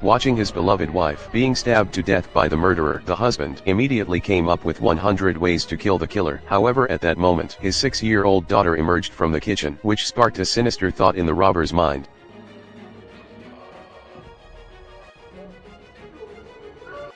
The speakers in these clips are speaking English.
Watching his beloved wife being stabbed to death by the murderer, the husband immediately came up with 100 ways to kill the killer. However, at that moment, his 6-year-old daughter emerged from the kitchen, which sparked a sinister thought in the robber's mind.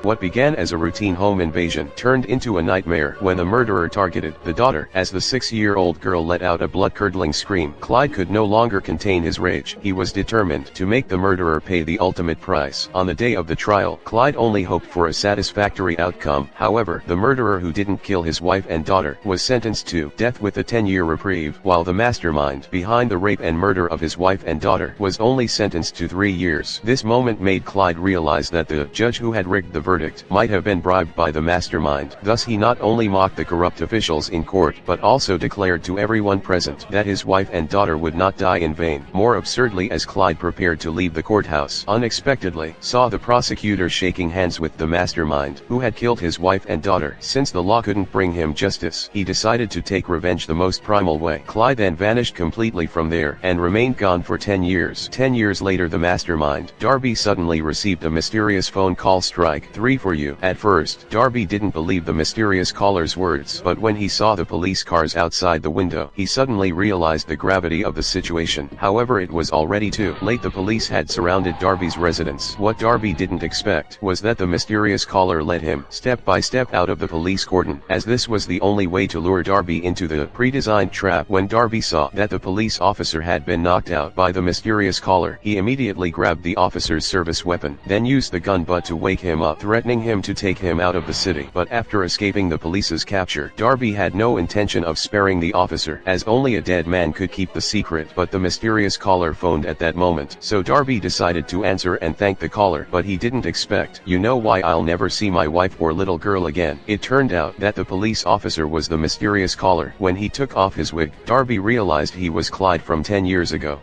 What began as a routine home invasion turned into a nightmare when the murderer targeted the daughter. As the 6-year-old girl let out a blood-curdling scream, Clyde could no longer contain his rage. He was determined to make the murderer pay the ultimate price. On the day of the trial, Clyde only hoped for a satisfactory outcome. However, the murderer who didn't kill his wife and daughter was sentenced to death with a 10-year reprieve, while the mastermind behind the rape and murder of his wife and daughter was only sentenced to 3 years. This moment made Clyde realize that the judge who had rigged the verdict might have been bribed by the mastermind. Thus he not only mocked the corrupt officials in court, but also declared to everyone present that his wife and daughter would not die in vain. More absurdly, as Clyde prepared to leave the courthouse, unexpectedly saw the prosecutor shaking hands with the mastermind who had killed his wife and daughter. Since the law couldn't bring him justice, he decided to take revenge the most primal way. Clyde then vanished completely from there and remained gone for 10 years. 10 years later, the mastermind, Darby, suddenly received a mysterious phone call. Strike 3 for you. At first, Darby didn't believe the mysterious caller's words, but when he saw the police cars outside the window, he suddenly realized the gravity of the situation. However, it was already too late. The police had surrounded Darby's residence. What Darby didn't expect was that the mysterious caller led him step by step out of the police cordon, as this was the only way to lure Darby into the pre-designed trap. When Darby saw that the police officer had been knocked out by the mysterious caller, he immediately grabbed the officer's service weapon, then used the gun butt to wake him up, threatening him to take him out of the city. But after escaping the police's capture, Darby had no intention of sparing the officer, as only a dead man could keep the secret. But the mysterious caller phoned at that moment, so Darby decided to answer and thank the caller. But he didn't expect, "You know why I'll never see my wife or little girl again?" It turned out that the police officer was the mysterious caller. When he took off his wig, Darby realized he was Clyde from 10 years ago.